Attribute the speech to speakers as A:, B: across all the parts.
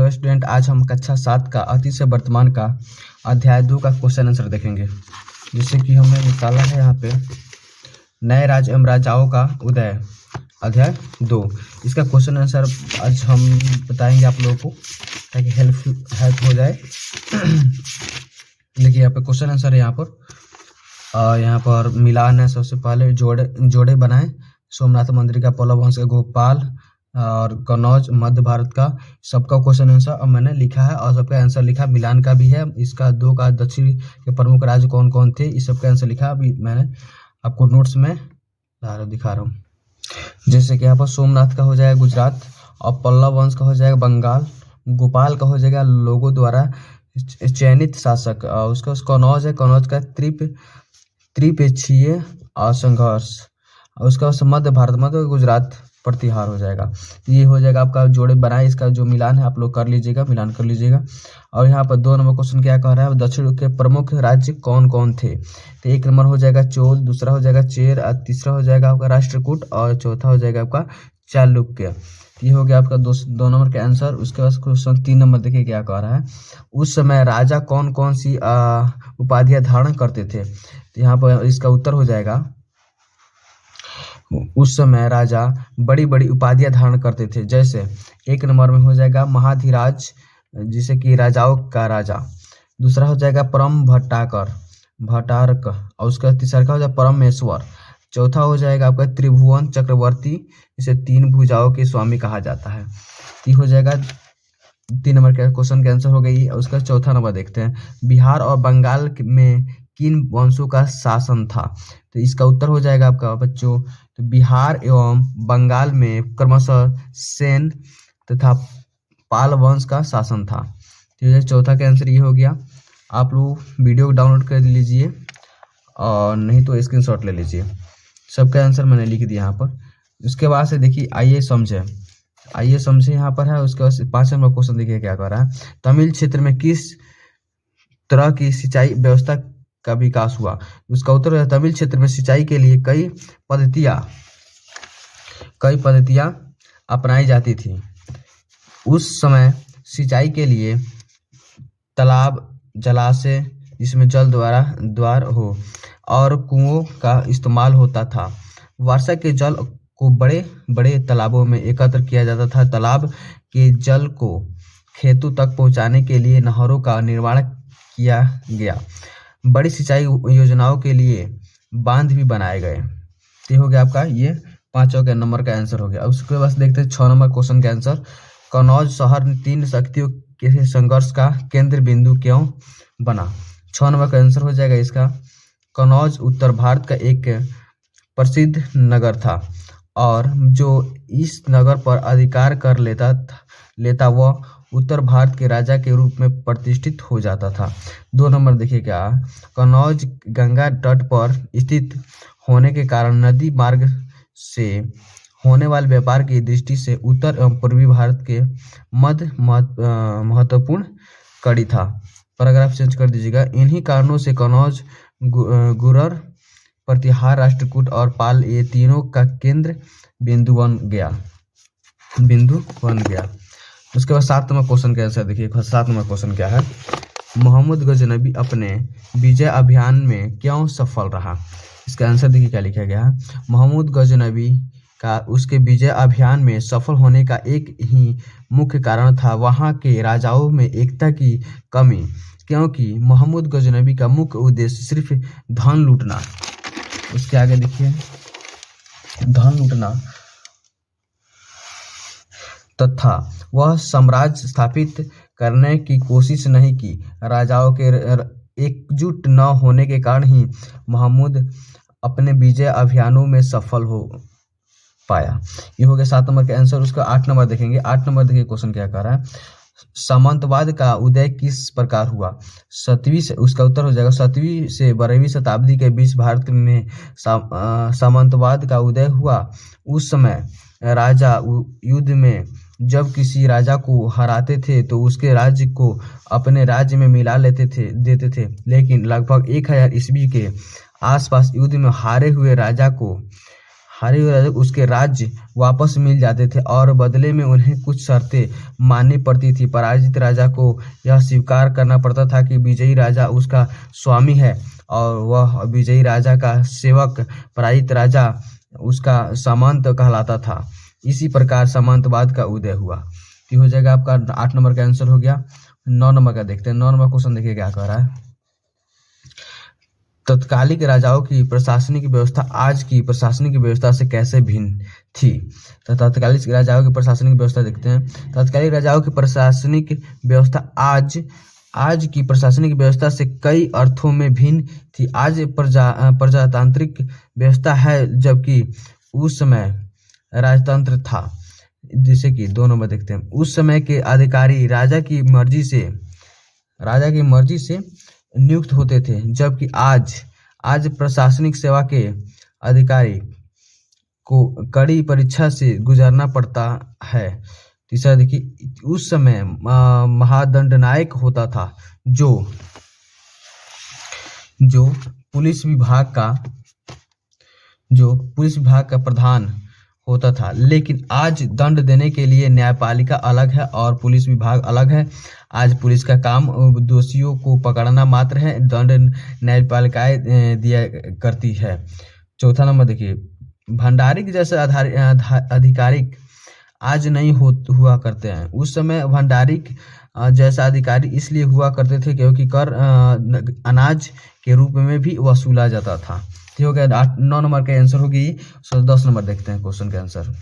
A: Hello student, आज हम कक्षा 7 का अतीत से वर्तमान का अध्याय 2 का क्वेश्चन आंसर देखेंगे। जैसे कि हमने निकाला है यहाँ पे नए राज्य एवं राजाओं का उदय, अध्याय 2। इसका क्वेश्चन आंसर आज हम बताएंगे आप लोगों को ताकि हेल्प हो जाए। देखिए यहाँ पे क्वेश्चन आंसर है, यहाँ पर मिलान है। सबसे पहले जोड़े बनाए। सोमनाथ मंदिर का, पल्लव वंश का गोपाल और कनौज मध्य भारत का, सबका क्वेश्चन आंसर अब मैंने लिखा है और सबका आंसर लिखा। मिलान का भी है, इसका 2 का दक्षिण के प्रमुख राज्य कौन कौन थे, इस सबका आंसर लिखा। अभी मैंने आपको नोट्स में दिखा रहा हूँ। जैसे कि यहाँ पर सोमनाथ का हो जाएगा गुजरात, और पल्लव वंश का हो जाएगा बंगाल, गोपाल का हो जाएगा लोगों द्वारा चयनित शासक, और उसका कनौज है, कनौज का त्रिपेक्षीय संघर्ष, उसका मध्य भारत मध्य गुजरात प्रतिहार हो जाएगा। ये हो जाएगा आपका जोड़े बनाए। इसका जो मिलान है आप लोग कर लीजिएगा, मिलान कर लीजिएगा। और यहाँ पर 2 नंबर क्वेश्चन क्या कह रहा है, दक्षिण के प्रमुख राज्य कौन कौन थे। तो 1 नंबर हो जाएगा चोल, दूसरा हो जाएगा चेर, तीसरा हो जाएगा आपका राष्ट्रकूट, और चौथा हो जाएगा आपका चालुक्य। ये हो गया आपका 2 नंबर का आंसर। उसके बाद क्वेश्चन 3 नंबर देखिए क्या कह रहा है, उस समय राजा कौन कौन सी उपाधियां धारण करते थे। तो यहाँ पर इसका उत्तर हो जाएगा, उस समय राजा बड़ी बड़ी उपाधियां धारण करते थे। जैसे 1 नंबर में हो जाएगा महाधिराज, जिसे कि राजाओं का राजा। दूसरा हो जाएगा परम भट्टारक, और उसका तीसरा हो जाएगा परमेश्वर। चौथा हो जाएगा आपका त्रिभुवन चक्रवर्ती, जिसे 3 भुजाओं के स्वामी कहा जाता है। ये हो जाएगा 3 नंबर के क्वेश्चन का आंसर हो गई। उसका चौथा नंबर देखते हैं, बिहार और बंगाल में किन वंशों का शासन था। तो इसका उत्तर हो जाएगा आपका बच्चों, तो बिहार एवं बंगाल में क्रमशः सेन तथा पाल वंश का शासन था। तो चौथा का आंसर ये हो गया। आप लोग वीडियो डाउनलोड कर लीजिए और नहीं तो स्क्रीनशॉट ले लीजिए। सबका आंसर मैंने लिख दिया यहाँ पर। उसके बाद से देखिए आइए समझे यहाँ पर है। उसके बाद 5 नंबर क्वेश्चन देखिए क्या कर रहा है, तमिल क्षेत्र में किस तरह की सिंचाई व्यवस्था का विकास हुआ। उसका उत्तर है, तमिल क्षेत्र में सिंचाई के लिए कई पद्धतियां अपनाई जाती थी। उस समय सिंचाई के लिए तालाब, जलाशय जिसमें जल द्वार हो, और कुओं का इस्तेमाल होता था। वर्षा के जल को बड़े बड़े तालाबों में एकत्र किया जाता था। तालाब के जल को खेतों तक पहुंचाने के लिए नहरों का निर्माण किया गया। बड़ी सिंचाई योजनाओं के लिए बांध भी बनाए गए। ये हो गया आपका ये 5 नंबर का आंसर हो गया। उसके बाद देखते हैं 6 नंबर क्वेश्चन का आंसर, कनौज शहर 3 शक्तियों के संघर्ष का केंद्र बिंदु क्यों बना। 6 नंबर का आंसर हो जाएगा इसका, कनौज उत्तर भारत का एक प्रसिद्ध नगर था, और जो इस नगर पर अधिकार कर लेता वह उत्तर भारत के राजा के रूप में प्रतिष्ठित हो जाता था। 2 नंबर देखिए क्या, कनौज गंगा तट पर स्थित होने के कारण नदी मार्ग से होने वाले व्यापार की दृष्टि से उत्तर एवं पूर्वी भारत के मध्य महत्वपूर्ण कड़ी था। पैराग्राफ चेंज कर दीजिएगा। इन्हीं कारणों से कनौज, गुर्जर, प्रतिहार, राष्ट्रकूट और पाल, ये तीनों का केंद्र बिंदु बन गया। उसके बाद 7 नंबर क्वेश्चन का आंसर देखिए। 7 नंबर क्वेश्चन क्या है, मोहम्मद गजनबी अपने विजय अभियान में क्यों सफल रहा। इसका आंसर देखिए क्या लिखा गया है, मोहम्मद गजनबी का उसके विजय अभियान में सफल होने का एक ही मुख्य कारण था वहां के राजाओं में एकता की कमी, क्योंकि मोहम्मद गजनबी का मुख्य उद्देश्य सिर्फ धन लूटना। उसके आगे देखिए, धन लूटना तथा वह साम्राज्य स्थापित करने की कोशिश नहीं की। राजाओं के एकजुट न होने के कारण ही मोहम्मद अपने विजय अभियानों में सफल हो पाया। ये हो गया 7 नंबर का आंसर। उसका 8 नंबर देखेंगे। 8 नंबर देखिए क्वेश्चन क्या कर रहा है, सामंतवाद का उदय किस प्रकार हुआ। 7वीं से उसका उत्तर हो जाएगा, 7वीं से 12वीं शताब्दी के बीच भारत में सामंतवाद का उदय हुआ। उस समय राजा युद्ध में जब किसी राजा को हराते थे तो उसके राज्य को अपने राज्य में मिला देते थे, लेकिन लगभग 1000 ईस्वी के आसपास युद्ध में हारे हुए राजा को हारे हुए राजा उसके राज्य वापस मिल जाते थे और बदले में उन्हें कुछ शर्तें माननी पड़ती थी। पराजित राजा को यह स्वीकार करना पड़ता था कि विजयी राजा उसका स्वामी है और वह विजयी राजा का सेवक पराजित राजा उसका सामंत कहलाता था। इसी प्रकार सामंतवाद का उदय हुआ। ये हो जाएगा आपका 8 नंबर का आंसर हो गया। 9 नंबर का देखते हैं। 9 नंबर क्वेश्चन देखिए क्या कह रहा है। तत्कालिक राजाओं की प्रशासनिक व्यवस्था आज की प्रशासनिक व्यवस्था से कैसे भिन्न थी। तो तत्कालिक राजाओं की प्रशासनिक व्यवस्था देखते हैं। तत्कालिक राजाओं की प्रशासनिक व्यवस्था आज की प्रशासनिक व्यवस्था से कई अर्थों में भिन्न थी। आज प्रजातांत्रिक व्यवस्था है, जबकि उस समय राजतंत्र था। जैसे कि 2 नंबर देखते हैं। उस समय के अधिकारी राजा की मर्जी से नियुक्त होते थे, जबकि आज प्रशासनिक सेवा के अधिकारी को कड़ी परीक्षा से गुजरना पड़ता है। तीसरा देखिए, उस समय महादंडनायक होता था जो पुलिस विभाग का प्रधान होता था, लेकिन आज दंड देने के लिए न्यायपालिका अलग है और पुलिस विभाग अलग है। आज पुलिस का काम दोषियों को पकड़ना मात्र है, दंड न्यायपालिकाएं दिया करती है। चौथा नंबर देखिए, भंडारिक जैसे अधिकारिक आज नहीं हुआ करते हैं। उस समय भंडारिक जैसा अधिकारी इसलिए हुआ करते थे क्योंकि कर अनाज के रूप में भी वसूला जाता था। ठीक हो गया। 9 नंबर का आंसर होगी। 10 नंबर देखते हैं क्वेश्चन के आंसर।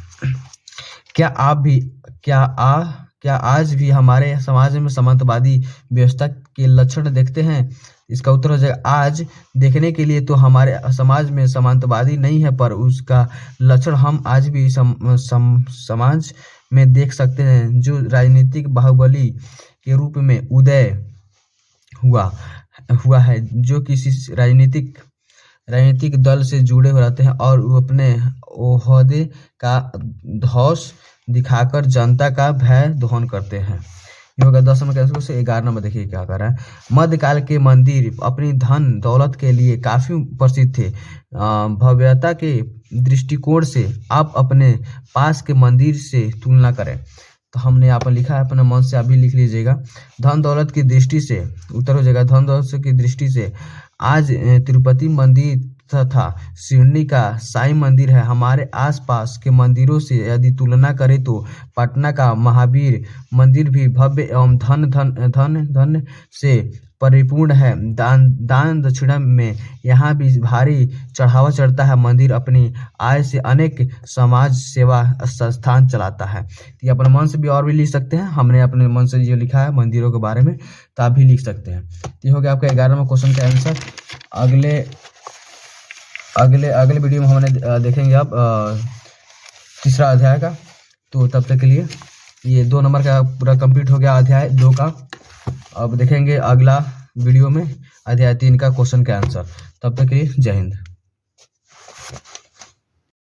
A: क्या आज भी हमारे समाज में सामंतवादी व्यवस्था के लक्षण देखते हैं। इसका उत्तर हो जाएगा आज। देखने के लिए तो हमारे समाज में सामंतवादी नहीं है, पर उसका लक्षण हम आज भी समाज में देख सकते हैं, जो राजनीतिक बाहुबली के रूप में उदय हुआ है, जो किसी राजनीतिक दल से जुड़े हो रहते हैं और वो अपने ओहदे का धौंस दिखाकर जनता का भय दोहन करते हैं। ये होगा 10 नंबर का आंसर से। 11 नंबर देखिए क्या कर रहा है। मध्यकाल के मंदिर अपनी धन दौलत के लिए काफी प्रसिद्ध थे। भव्यता के दृष्टिकोण से आप अपने पास के मंदिर से तुलना करें। तो हमने यहाँ पर लिखा है, अपने मन से अभी लिख लीजिएगा। धन दौलत की दृष्टि से उत्तर हो जाएगा, धन दौलत की दृष्टि से आज तिरुपति मंदिर तथा सिडनी का साईं मंदिर है। हमारे आसपास के मंदिरों से यदि तुलना करें तो पटना का महावीर मंदिर भी भव्य एवं धन से परिपूर्ण है। दान दक्षिणा में यहाँ भी भारी चढ़ावा चढ़ता है। मंदिर अपनी आय से अनेक समाज सेवा संस्थान चलाता है। ये अपने मन से भी और भी लिख सकते हैं। हमने अपने मन से जो लिखा है मंदिरों के बारे में, तो आप भी लिख सकते हैं। ये हो गया आपका 11वां क्वेश्चन का आंसर। अगले वीडियो में हमने देखेंगे आप तीसरा अध्याय का। तो तब तक के लिए ये 2 नंबर का पूरा कंप्लीट हो गया, अध्याय 2 का। अब देखेंगे अगला वीडियो में अध्याय 3 का क्वेश्चन का आंसर। तब तक के लिए जय हिंद।